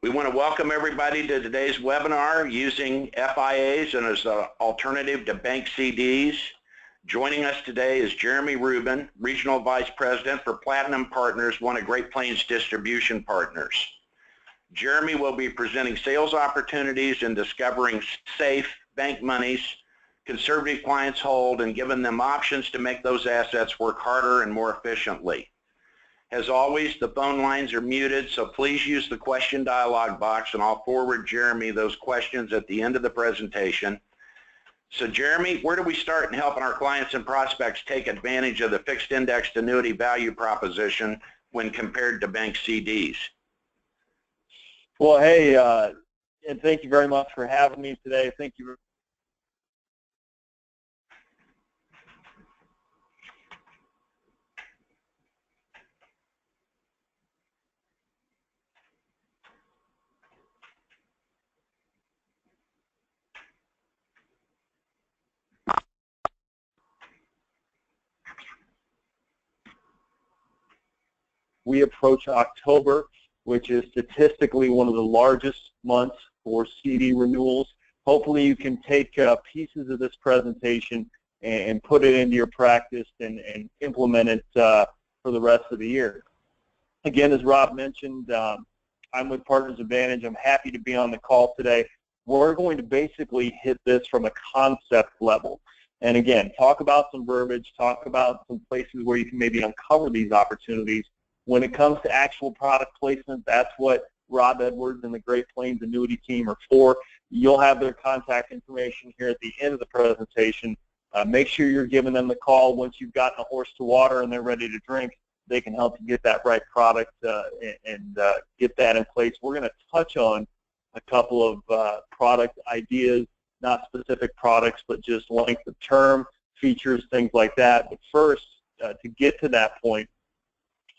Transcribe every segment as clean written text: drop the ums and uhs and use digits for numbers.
We want to welcome everybody to today's webinar using FIAs and as an alternative to bank CDs. Joining us today is Jeremy Rubin, Regional Vice President for Platinum Partners, one of Great Plains Distribution Partners. Jeremy will be presenting sales opportunities and discovering safe bank monies conservative clients hold and giving them options to make those assets work harder and more efficiently. As always, the phone lines are muted, so please use the question dialog box and I'll forward Jeremy those questions at the end of the presentation. So Jeremy, where do we start in helping our clients and prospects take advantage of the fixed indexed annuity value proposition when compared to bank CDs? Well, hey, and thank you very much for having me today. Thank you. We approach October, which is statistically one of the largest months for CD renewals. Hopefully you can take pieces of this presentation and put it into your practice and implement it for the rest of the year. Again, as Rob mentioned, I'm with Partners Advantage. I'm happy to be on the call today. We're going to basically hit this from a concept level. And again, talk about some verbiage, talk about some places where you can maybe uncover these opportunities. When it comes to actual product placement, that's what Rob Edwards and the Great Plains Annuity team are for. You'll have their contact information here at the end of the presentation. Make sure you're giving them the call once you've gotten a horse to water and they're ready to drink. They can help you get that right product and get that in place. We're going to touch on a couple of product ideas, not specific products, but just length of term, features, things like that. But first, to get to that point,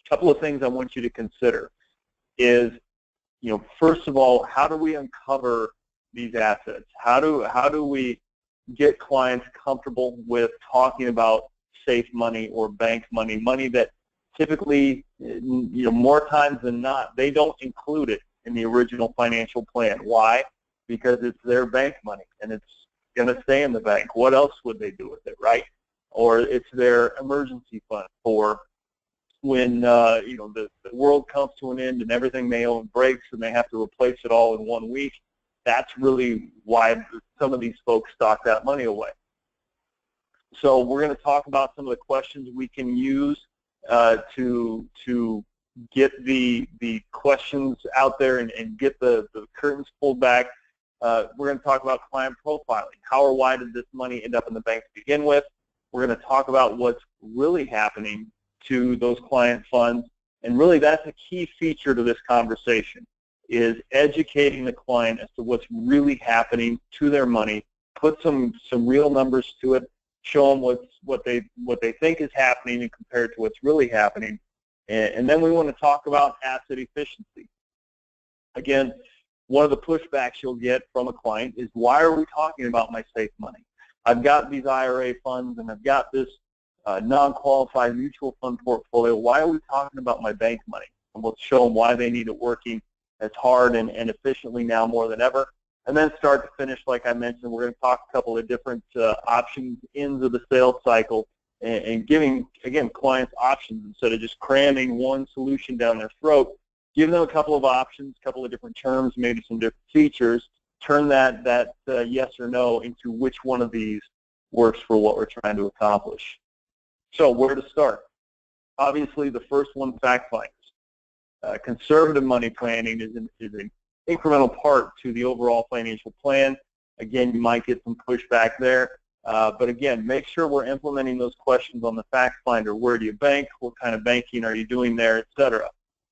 a couple of things I want you to consider is, first of all, how do we uncover these assets? How do we get clients comfortable with talking about safe money or bank money, money that typically, more times than not, they don't include it in the original financial plan. Why? Because it's their bank money and it's going to stay in the bank. What else would they do with it, right? Or it's their emergency fund for when the world comes to an end and everything they own breaks and they have to replace it all in 1 week. That's really why some of these folks stock that money away. So we're going to talk about some of the questions we can use to get the questions out there and get the curtains pulled back. We're going to talk about client profiling. How or why did this money end up in the bank to begin with? We're going to talk about what's really happening to those client funds, and really that's a key feature to this conversation, is educating the client as to what's really happening to their money, put some real numbers to it, show them what they think is happening and compared to what's really happening, and then we want to talk about asset efficiency. Again, one of the pushbacks you'll get from a client is, why are we talking about my safe money? I've got these IRA funds and I've got this non-qualified mutual fund portfolio. Why are we talking about my bank money? And we'll show them why they need it working as hard and efficiently now more than ever. And then start to finish, like I mentioned, we're going to talk a couple of different options, ends of the sales cycle, and giving, again, clients options instead of just cramming one solution down their throat. Give them a couple of options, a couple of different terms, maybe some different features. Turn that yes or no into which one of these works for what we're trying to accomplish. So where to start? Obviously, the first one, fact finders. Conservative money planning is an incremental part to the overall financial plan. Again, you might get some pushback there. But again, make sure we're implementing those questions on the fact finder. Where do you bank? What kind of banking are you doing there, etc.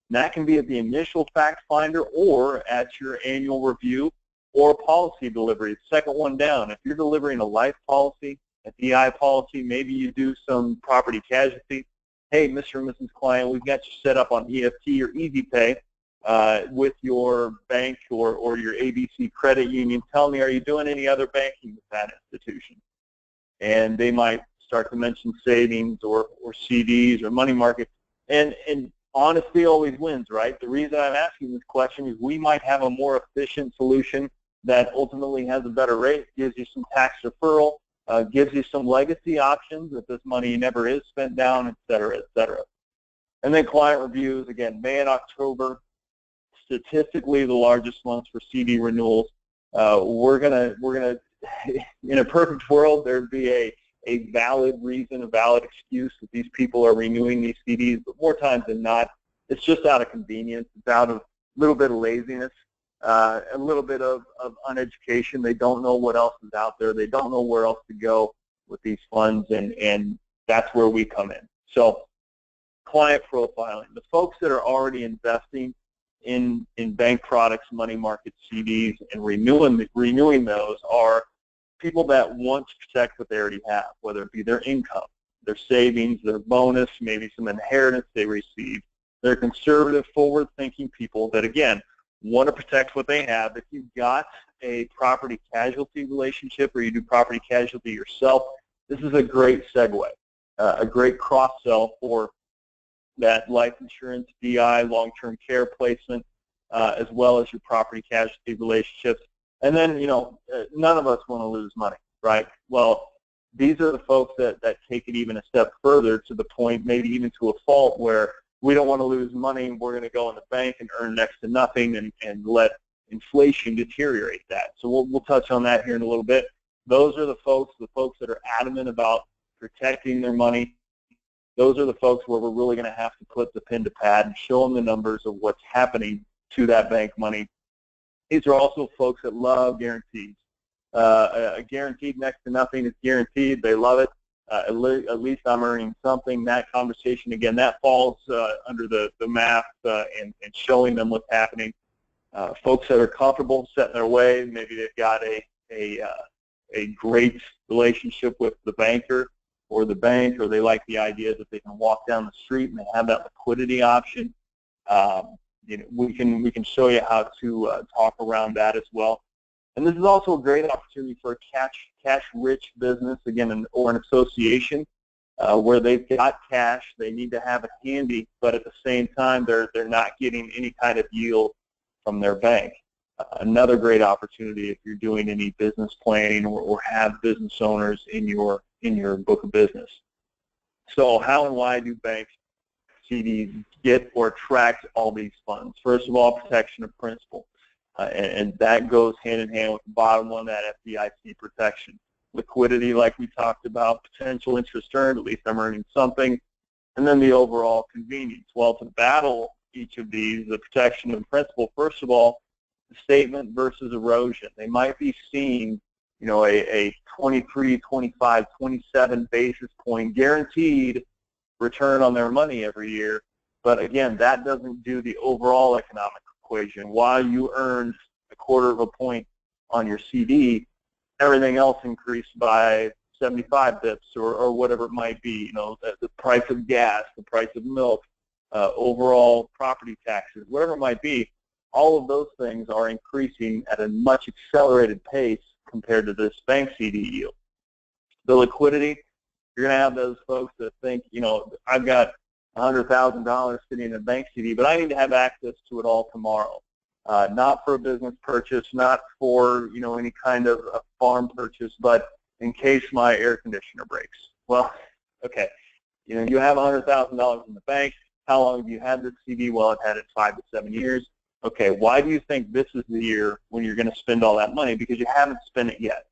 And that can be at the initial fact finder or at your annual review or policy delivery. The second one down. If you're delivering a life policy, a DI policy, maybe you do some property casualty. Hey, Mr. and Mrs. Client, we've got you set up on EFT or Easy Pay with your bank or your ABC credit union. Tell me, are you doing any other banking with that institution? And they might start to mention savings or CDs or money market. And honesty always wins, right? The reason I'm asking this question is we might have a more efficient solution that ultimately has a better rate, gives you some tax deferral, gives you some legacy options if this money never is spent down, et cetera, et cetera. And then client reviews, again, May and October, statistically the largest months for CD renewals. We're gonna in a perfect world, there'd be a valid reason, a valid excuse that these people are renewing these CDs, but more times than not, it's just out of convenience. It's out of a little bit of laziness, a little bit of uneducation. They don't know what else is out there. They don't know where else to go with these funds, and that's where we come in. So client profiling. The folks that are already investing in bank products, money market CDs, and renewing those are people that want to protect what they already have, whether it be their income, their savings, their bonus, maybe some inheritance they received. They're conservative, forward-thinking people that, again, want to protect what they have. If you've got a property casualty relationship or you do property casualty yourself, this is a great segue, a great cross-sell for that life insurance, DI, long-term care placement, as well as your property casualty relationships. And then, you know, none of us want to lose money, right? Well, these are the folks that take it even a step further to the point, maybe even to a fault, where we don't want to lose money. We're going to go in the bank and earn next to nothing and let inflation deteriorate that. So we'll touch on that here in a little bit. Those are the folks that are adamant about protecting their money. Those are the folks where we're really going to have to put the pen to pad and show them the numbers of what's happening to that bank money. These are also folks that love guarantees. A guaranteed next to nothing is guaranteed. They love it. At least I'm earning something. That conversation, again, that falls under the math and showing them what's happening. Folks that are comfortable setting their way, maybe they've got a great relationship with the banker or the bank, or they like the idea that they can walk down the street and they have that liquidity option. You know, we can show you how to talk around that as well. And this is also a great opportunity for a cash-rich business, again, or an association where they've got cash. They need to have it handy, but at the same time, they're not getting any kind of yield from their bank. Another great opportunity if you're doing any business planning or have business owners in your book of business. So how and why do banks, CDs, get or attract all these funds? First of all, protection of principal. And that goes hand in hand with the bottom one, that FDIC protection. Liquidity, like we talked about, potential interest earned, at least I'm earning something, and then the overall convenience. Well, to battle each of these, the protection of principal, first of all, the statement versus erosion. They might be seeing, you know, a 23, 25, 27 basis point guaranteed return on their money every year, but again, that doesn't do the overall economic equation. While you earned a quarter of a point on your CD, everything else increased by 75 bips or whatever it might be. You know, the price of gas, the price of milk, overall property taxes, whatever it might be, all of those things are increasing at a much accelerated pace compared to this bank CD yield. The liquidity, you're going to have those folks that think, you know, I've got $100,000 sitting in a bank CD, but I need to have access to it all tomorrow. Not for a business purchase, not for, you know, any kind of a farm purchase, but in case my air conditioner breaks. Well, okay, you know, you have $100,000 in the bank. How long have you had this CD? Well, I've had it 5 to 7 years. Okay, why do you think this is the year when you're going to spend all that money? Because you haven't spent it yet.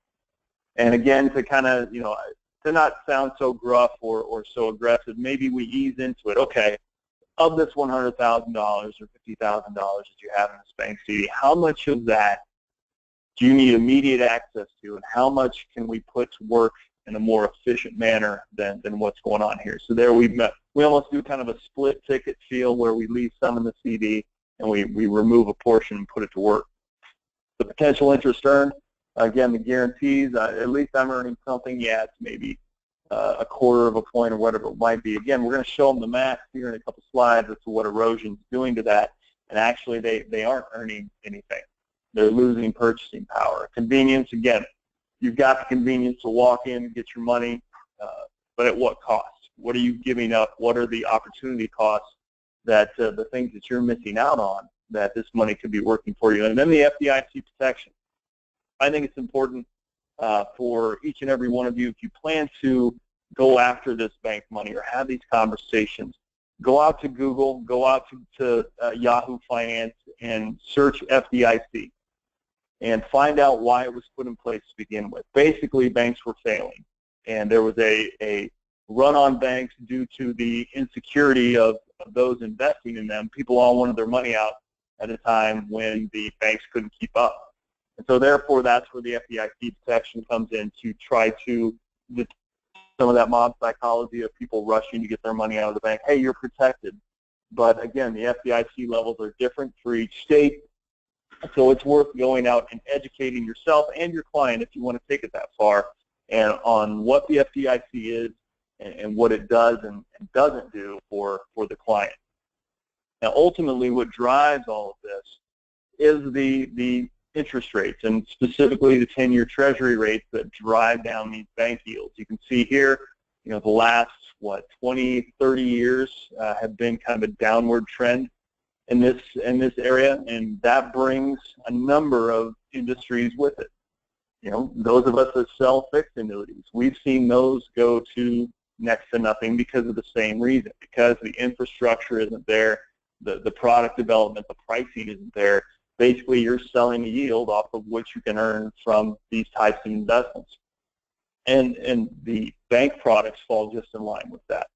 And again, to kind of, you know, to not sound so gruff or so aggressive, maybe we ease into it. Okay, of this $100,000 or $50,000 that you have in this bank CD, how much of that do you need immediate access to, and how much can we put to work in a more efficient manner than what's going on here? So there we almost do kind of a split ticket feel where we leave some in the CD and we remove a portion and put it to work. The potential interest earned, again, the guarantees, at least I'm earning something. Yeah, it's maybe a quarter of a point or whatever it might be. Again, we're going to show them the math here in a couple slides as to what erosion's doing to that, and actually they aren't earning anything. They're losing purchasing power. Convenience, again, you've got the convenience to walk in, get your money, but at what cost? What are you giving up? What are the opportunity costs that the things that you're missing out on, that this money could be working for you. And then the FDIC protection. I think it's important for each and every one of you, if you plan to go after this bank money or have these conversations, go out to Google, go out to Yahoo Finance and search FDIC and find out why it was put in place to begin with. Basically, banks were failing, and there was a run on banks due to the insecurity of those investing in them. People all wanted their money out at a time when the banks couldn't keep up. And so therefore, that's where the FDIC protection comes in, to try to detect some of that mob psychology of people rushing to get their money out of the bank. Hey, you're protected. But again, the FDIC levels are different for each state. So it's worth going out and educating yourself and your client, if you want to take it that far, and on what the FDIC is and what it does and doesn't do for the client. Now, ultimately, what drives all of this is the interest rates, and specifically the 10-year Treasury rates that drive down these bank yields. You can see here, the last, 20, 30 years have been kind of a downward trend in this area, and that brings a number of industries with it. Those of us that sell fixed annuities, we've seen those go to next to nothing because of the same reason, because the infrastructure isn't there, the product development, the pricing isn't there. Basically, you're selling a yield off of what you can earn from these types of investments. And the bank products fall just in line with that.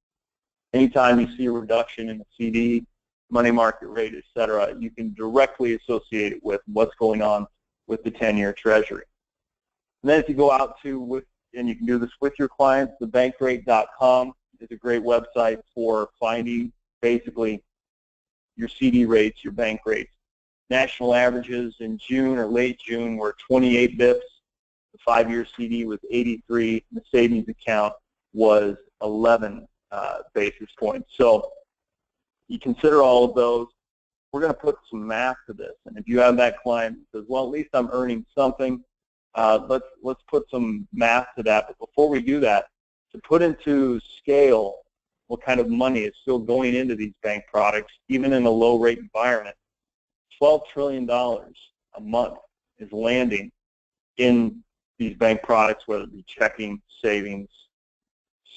Anytime you see a reduction in the CD, money market rate, et cetera, you can directly associate it with what's going on with the 10-year Treasury. And then if you go out and you can do this with your clients, thebankrate.com is a great website for finding basically your CD rates, your bank rates. National averages in June or late June were 28 bips. The 5-year CD was 83. The savings account was 11 basis points. So you consider all of those. We're going to put some math to this. And if you have that client that says, well, at least I'm earning something, let's put some math to that. But before we do that, to put into scale what kind of money is still going into these bank products, even in a low-rate environment, $12 trillion a month is landing in these bank products, whether it be checking, savings,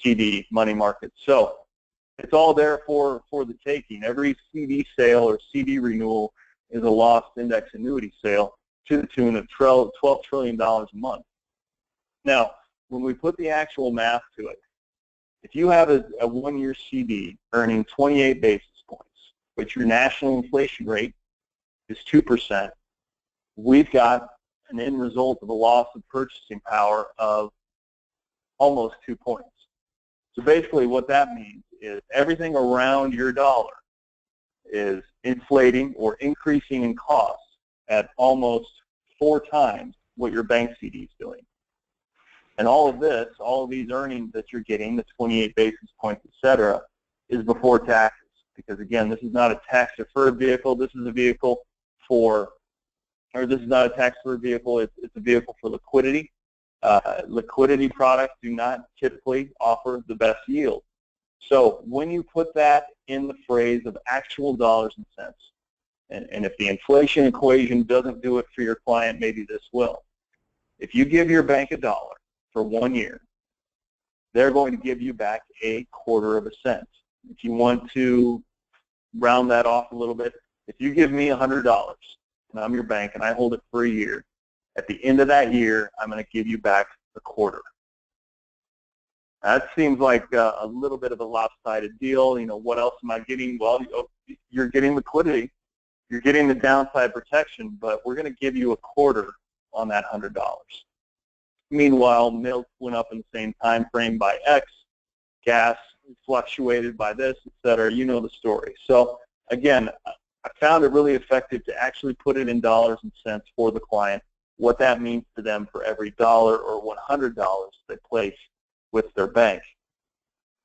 CD, money market. So it's all there for the taking. Every CD sale or CD renewal is a lost index annuity sale to the tune of $12 trillion a month. Now, when we put the actual math to it, if you have a 1-year CD earning 28 basis points, but your national inflation rate is 2%, we've got an end result of a loss of purchasing power of almost 2 points. So basically what that means is everything around your dollar is inflating or increasing in cost at almost 4 times what your bank CD is doing. And all of these earnings that you're getting, the 28 basis points, et cetera, is before taxes. Because again, this is not a tax-deferred vehicle. This is a vehicle this is not a tax-deferred vehicle. It's a vehicle for liquidity. Liquidity products do not typically offer the best yield. So when you put that in the phrase of actual dollars and cents, and if the inflation equation doesn't do it for your client, maybe this will. If you give your bank $1 for 1 year, they're going to give you back a quarter of a cent. If you want to round that off a little bit, if you give me $100 and I'm your bank and I hold it for a year, at the end of that year, I'm going to give you back a quarter. That seems like a little bit of a lopsided deal. What else am I getting? Well, you're getting liquidity. You're getting the downside protection, but we're going to give you a quarter on that $100. Meanwhile, milk went up in the same time frame by X, gas fluctuated by this, et cetera. You know the story. So again, I found it really effective to actually put it in dollars and cents for the client, what that means to them for every $1 or $100 they place with their bank.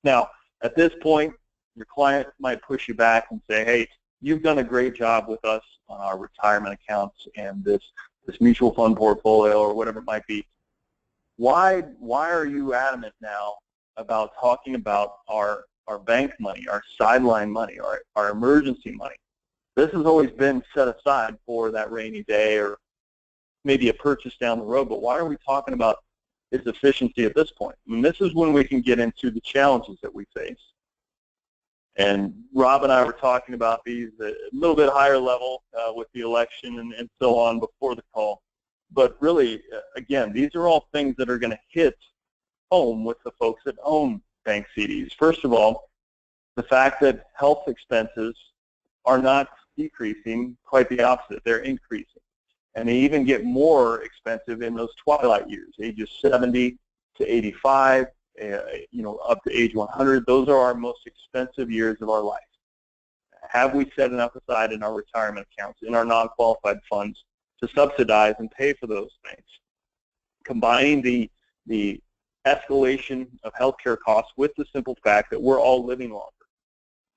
Now, at this point, your client might push you back and say, hey, you've done a great job with us on our retirement accounts and this mutual fund portfolio or whatever it might be. Why are you adamant now about talking about our our bank money, our sideline money, our emergency money. This has always been set aside for that rainy day or maybe a purchase down the road, but why are we talking about its efficiency at this point? I mean, this is when we can get into the challenges that we face. And Rob and I were talking about these at a little bit higher level with the election and so on before the call. But really, again, these are all things that are going to hit home with the folks that own bank CDs. First of all, the fact that health expenses are not decreasing, quite the opposite, they're increasing. And they even get more expensive in those twilight years, ages 70 to 85, up to age 100. Those are our most expensive years of our life. Have we set enough aside in our retirement accounts, in our non-qualified funds, to subsidize and pay for those things? Combining the escalation of healthcare costs with the simple fact that we're all living longer.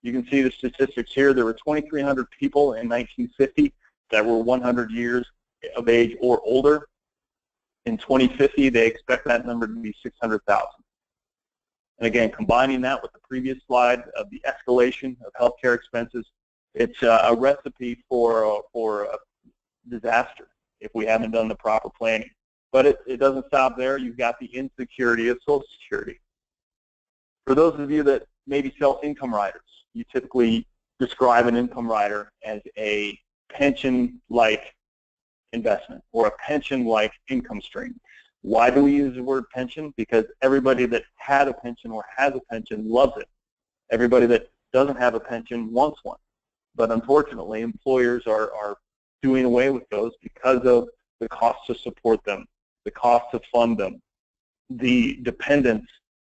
You can see the statistics here. There were 2,300 people in 1950 that were 100 years of age or older. In 2050, they expect that number to be 600,000. And again, combining that with the previous slide of the escalation of healthcare expenses, it's a recipe for a disaster if we haven't done the proper planning. But it doesn't stop there. You've got the insecurity of Social Security. For those of you that maybe sell income riders, you typically describe an income rider as a pension-like investment or a pension-like income stream. Why do we use the word pension? Because everybody that had a pension or has a pension loves it. Everybody that doesn't have a pension wants one. But unfortunately, employers are doing away with those because of the cost to support them, the cost to fund them, the dependence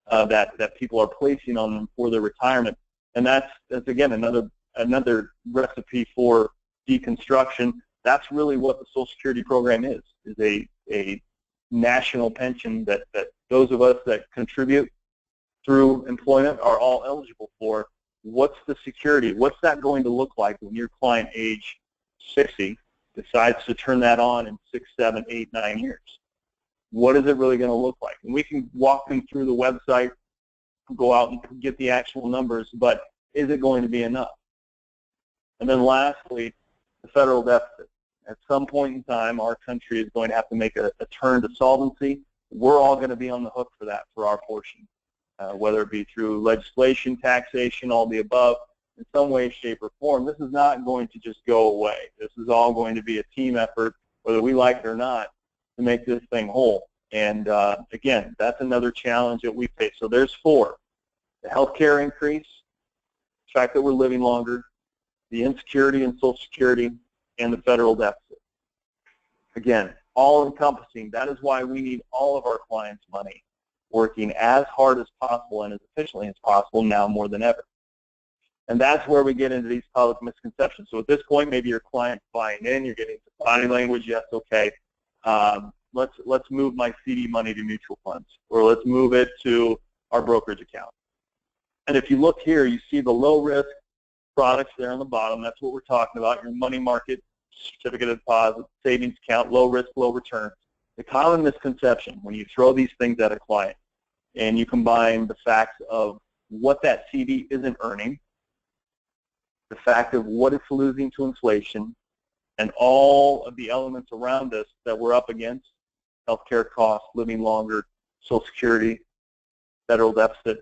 that people are placing on them for their retirement. And that's again another recipe for deconstruction. That's really what the Social Security program is a national pension that those of us that contribute through employment are all eligible for. What's the security? What's that going to look like when your client age 60 decides to turn that on in 6, 7, 8, 9 years? What is it really going to look like? And we can walk them through the website, go out and get the actual numbers, but is it going to be enough? And then lastly, the federal deficit. At some point in time, our country is going to have to make a turn to solvency. We're all going to be on the hook for that, for our portion, whether it be through legislation, taxation, all the above, in some way, shape, or form. This is not going to just go away. This is all going to be a team effort, whether we like it or not, to make this thing whole. And again, that's another challenge that we face. So there's 4. The healthcare increase, the fact that we're living longer, the insecurity in Social Security, and the federal deficit. Again, all encompassing. That is why we need all of our clients' money working as hard as possible and as efficiently as possible now more than ever. And that's where we get into these public misconceptions. So at this point, maybe your client's buying in, you're getting to body language, yes, okay, let's move my CD money to mutual funds, or let's move it to our brokerage account. And if you look here, you see the low-risk products there on the bottom. That's what we're talking about, your money market, certificate of deposit, savings account, low risk, low return. The common misconception when you throw these things at a client and you combine the facts of what that CD isn't earning, the fact of what it's losing to inflation, and all of the elements around us that we're up against, healthcare costs, living longer, Social Security, federal deficit.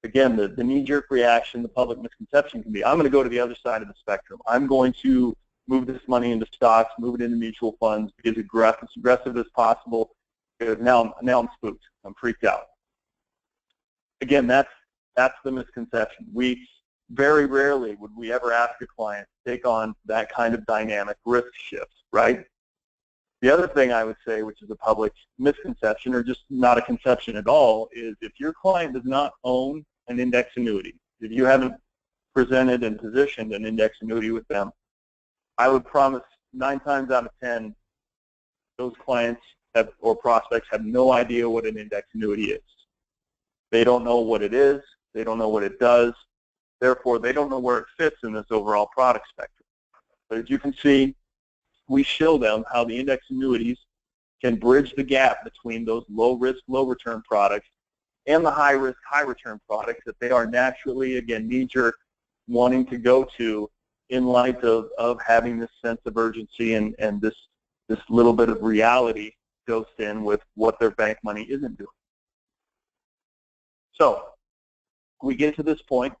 Again, the knee-jerk reaction, the public misconception can be, I'm going to go to the other side of the spectrum. I'm going to move this money into stocks, move it into mutual funds, be as aggressive as possible, because now I'm spooked. I'm freaked out. Again, that's the misconception. We very rarely would we ever ask a client to take on that kind of dynamic risk shift, right? The other thing I would say, which is a public misconception, or just not a conception at all, is if your client does not own an index annuity, if you haven't presented and positioned an index annuity with them, I would promise 9 times out of 10, those clients or prospects have no idea what an index annuity is. They don't know what it is. They don't know what it does. Therefore, they don't know where it fits in this overall product spectrum. But as you can see, we show them how the index annuities can bridge the gap between those low-risk, low-return products and the high-risk, high-return products that they are naturally, again, knee-jerk wanting to go to in light of having this sense of urgency and this little bit of reality dosed in with what their bank money isn't doing. So we get to this point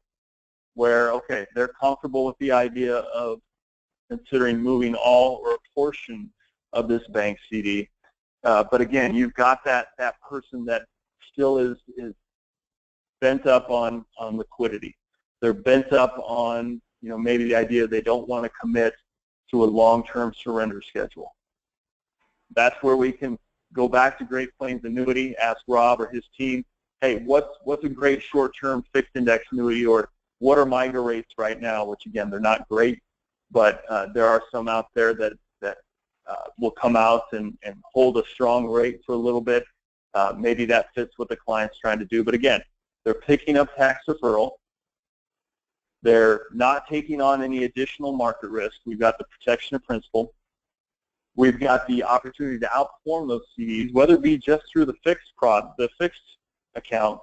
where, okay, they're comfortable with the idea of considering moving all or a portion of this bank CD. But again, you've got that person that still is bent up on liquidity. They're bent up on, maybe the idea they don't want to commit to a long-term surrender schedule. That's where we can go back to Great Plains Annuity, ask Rob or his team, hey, what's a great short-term fixed index annuity, or what are MIGA rates right now, which again, they're not great, but there are some out there that will come out and hold a strong rate for a little bit. Maybe that fits what the client's trying to do, but again, they're picking up tax deferral. They're not taking on any additional market risk. We've got the protection of principal. We've got the opportunity to outperform those CDs, whether it be just through the fixed account,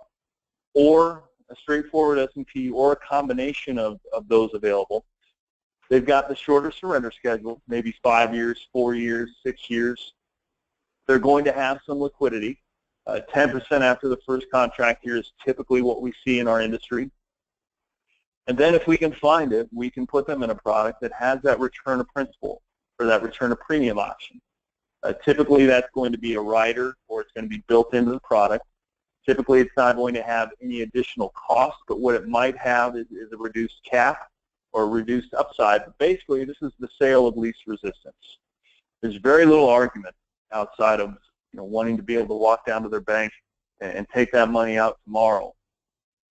or a straightforward S&P, or a combination of those available. They've got the shorter surrender schedule, maybe 5 years, 4 years, 6 years. They're going to have some liquidity. 10% after the first contract year is typically what we see in our industry. And then if we can find it, we can put them in a product that has that return of principal or that return of premium option. Typically that's going to be a rider, or it's going to be built into the product. Typically it's not going to have any additional cost, but what it might have is a reduced cap or reduced upside. But basically this is the sale of least resistance. There's very little argument outside of wanting to be able to walk down to their bank and take that money out tomorrow.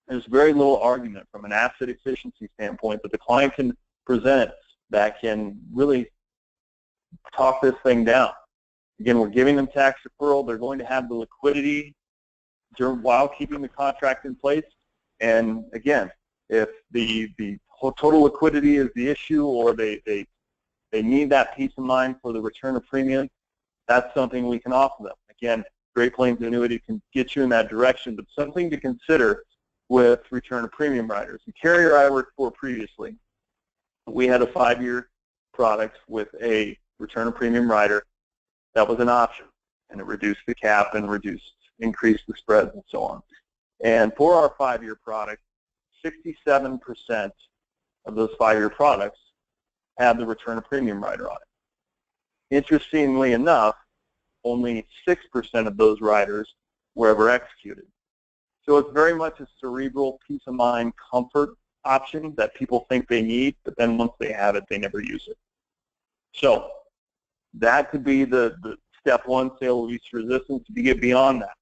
There's very little argument from an asset efficiency standpoint that the client can present that can really talk this thing down. Again, we're giving them tax deferral. They're going to have the liquidity while keeping the contract in place. And again, if the total liquidity is the issue, or they need that peace of mind for the return of premium, that's something we can offer them. Again, Great Plains Annuity can get you in that direction, but something to consider with return of premium riders. The carrier I worked for previously, we had a 5-year product with a return of premium rider that was an option, and it reduced the cap and increased the spreads and so on. And for our 5-year product, 67% of those 5-year products had the return of premium rider on it. Interestingly enough, only 6% of those riders were ever executed. So it's very much a cerebral peace of mind comfort option that people think they need, but then once they have it, they never use it. So that could be the step one, sale of least resistance. If you get beyond that,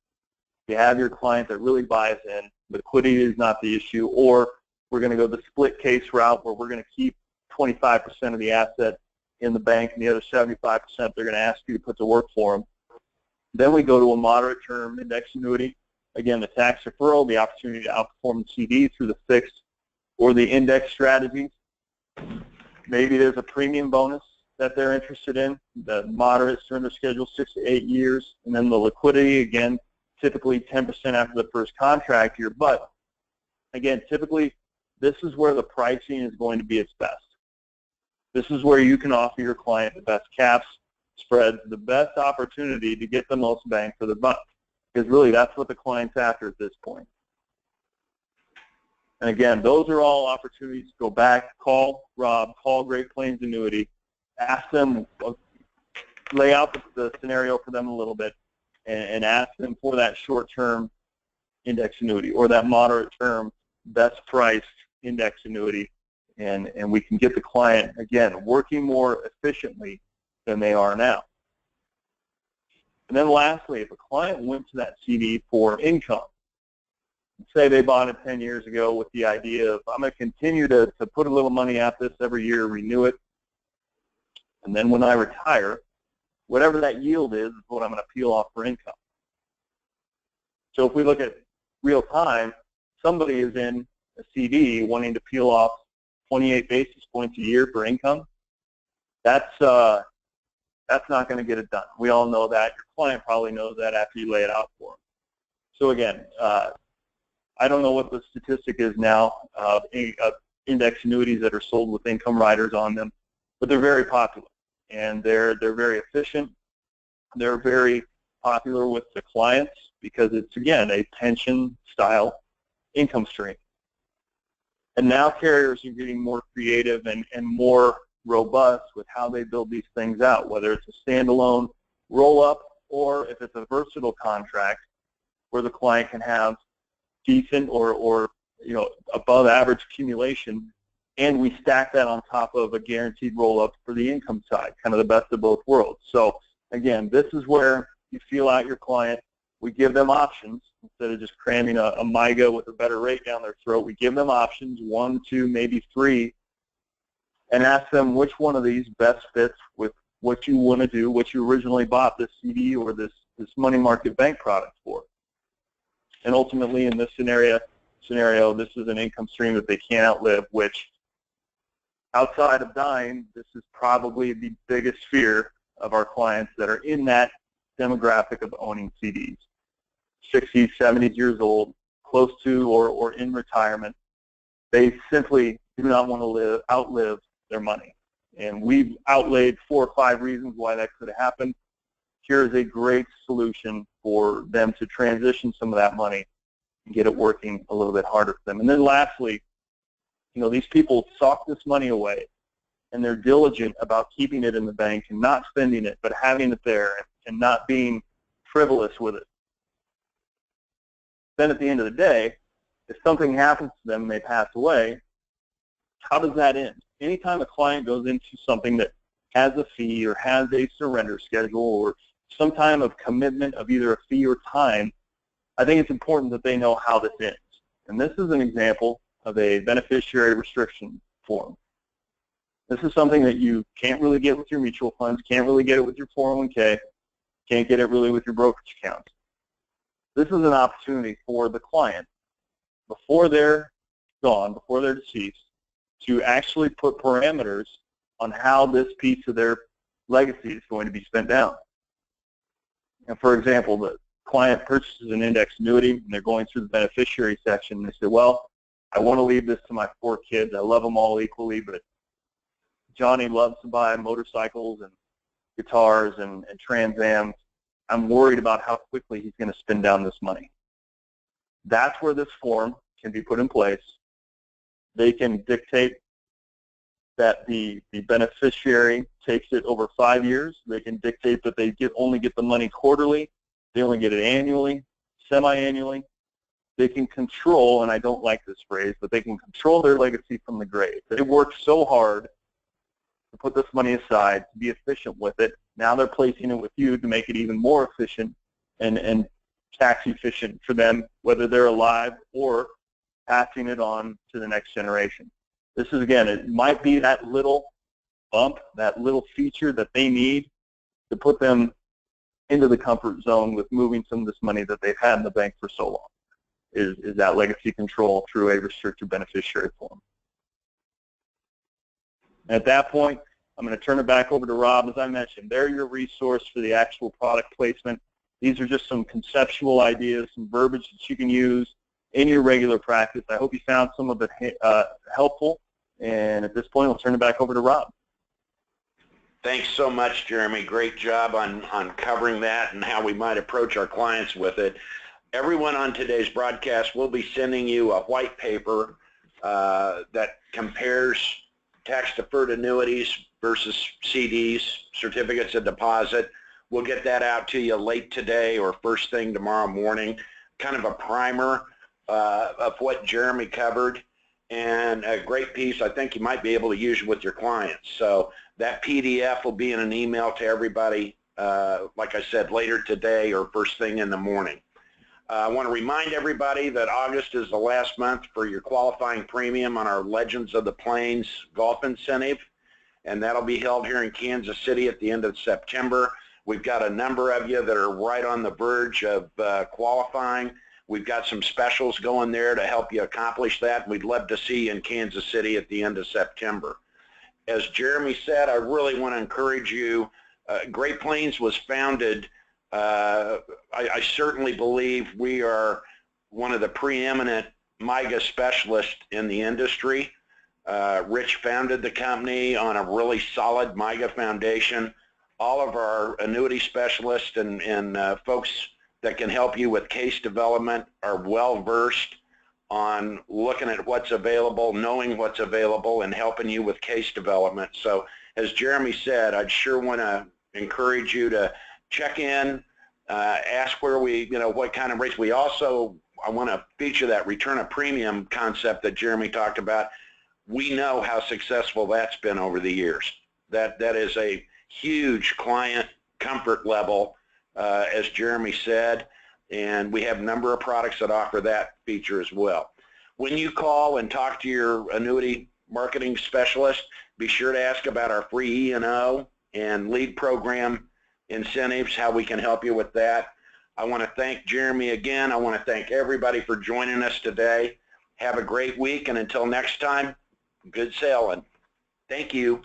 you have your client that really buys in, liquidity is not the issue, or we're going to go the split case route where we're going to keep 25% of the asset in the bank and the other 75% they're going to ask you to put to work for them. Then we go to a moderate term index annuity. Again, the tax deferral, the opportunity to outperform the CD through the fixed or the index strategies. Maybe there's a premium bonus that they're interested in, the moderate surrender schedule, 6 to 8 years, and then the liquidity, again, typically 10% after the first contract year. But again, typically this is where the pricing is going to be its best. This is where you can offer your client the best caps, spreads, the best opportunity to get the most bang for the buck. Because really that's what the client's after at this point. And again, those are all opportunities to go back, call Rob, call Great Plains Annuity, ask them, lay out the scenario for them a little bit, and ask them for that short-term index annuity or that moderate-term best-priced index annuity, and we can get the client, again, working more efficiently than they are now. And then lastly, if a client went to that CD for income, say they bought it 10 years ago with the idea of, I'm going to continue to put a little money at this every year, renew it, and then when I retire, whatever that yield is what I'm going to peel off for income. So if we look at real time, somebody is in a CD wanting to peel off 28 basis points a year for income. That's not going to get it done. We all know that. Your client probably knows that after you lay it out for them. So again, I don't know what the statistic is now of index annuities that are sold with income riders on them, but they're very popular, and they're very efficient. They're very popular with the clients because it's, again, a pension-style income stream. And now carriers are getting more creative and more robust with how they build these things out, whether it's a standalone roll-up or if it's a versatile contract where the client can have decent or above average accumulation, and we stack that on top of a guaranteed roll-up for the income side, kind of the best of both worlds. So again, this is where you feel out your client. We give them options instead of just cramming a MIGA with a better rate down their throat. We give them options, 1, 2, maybe 3, and ask them which one of these best fits with what you want to do, what you originally bought this CD or this money market bank product for. And ultimately, in this scenario, this is an income stream that they can't outlive, which outside of dying, this is probably the biggest fear of our clients that are in that demographic of owning CDs. 60s, 70s years old, close to or in retirement. They simply do not want to outlive their money. And we've outlaid 4 or 5 reasons why that could happen. Here's a great solution for them to transition some of that money and get it working a little bit harder for them. And then lastly, these people sock this money away, and they're diligent about keeping it in the bank and not spending it, but having it there and not being frivolous with it. Then at the end of the day, if something happens to them and they pass away, how does that end? Anytime a client goes into something that has a fee or has a surrender schedule or some time of commitment of either a fee or time, I think it's important that they know how this ends. And this is an example of a beneficiary restriction form. This is something that you can't really get with your mutual funds, can't really get it with your 401k, can't get it really with your brokerage accounts. This is an opportunity for the client, before they're gone, before they're deceased, to actually put parameters on how this piece of their legacy is going to be spent down. And for example, the client purchases an index annuity, and they're going through the beneficiary section, and they say, well, I want to leave this to my 4 kids. I love them all equally, but Johnny loves to buy motorcycles and guitars and Trans Ams. I'm worried about how quickly he's going to spend down this money. That's where this form can be put in place. They can dictate that the beneficiary takes it over 5 years. They can dictate that they only get the money quarterly. They only get it annually, semi-annually. They can control, and I don't like this phrase, but they can control their legacy from the grave. They worked so hard to put this money aside, to be efficient with it. Now they're placing it with you to make it even more efficient and tax efficient for them, whether they're alive or passing it on to the next generation. This is, again, it might be that little bump, that little feature that they need to put them into the comfort zone with moving some of this money that they've had in the bank for so long, is that legacy control through a restricted beneficiary form. At that point, I'm going to turn it back over to Rob. As I mentioned, they're your resource for the actual product placement. These are just some conceptual ideas, some verbiage that you can use in your regular practice. I hope you found some of it helpful. And at this point, I'll turn it back over to Rob. Thanks so much, Jeremy. Great job on covering that and how we might approach our clients with it. Everyone on today's broadcast will be sending you a white paper that compares tax-deferred annuities versus CDs, certificates of deposit. We'll get that out to you late today or first thing tomorrow morning, kind of a primer of what Jeremy covered, and a great piece I think you might be able to use with your clients. So that PDF will be in an email to everybody, like I said, later today or first thing in the morning. I want to remind everybody that August is the last month for your qualifying premium on our Legends of the Plains golf incentive, and that'll be held here in Kansas City at the end of September. We've got a number of you that are right on the verge of qualifying. We've got some specials going there to help you accomplish that. We'd love to see you in Kansas City at the end of September. As Jeremy said, I really want to encourage you. Great Plains was founded I certainly believe we are one of the preeminent MIGA specialists in the industry. Rich founded the company on a really solid MIGA foundation. All of our annuity specialists and folks that can help you with case development are well versed on looking at what's available, knowing what's available, and helping you with case development. So as Jeremy said, I'd sure want to encourage you to check in, ask where what kind of rates. I want to feature that return of premium concept that Jeremy talked about. We know how successful that's been over the years. That is a huge client comfort level, as Jeremy said, and we have a number of products that offer that feature as well. When you call and talk to your annuity marketing specialist, be sure to ask about our free E&O and lead program incentives, how we can help you with that. I want to thank Jeremy again. I want to thank everybody for joining us today. Have a great week, and until next time, good sailing. Thank you.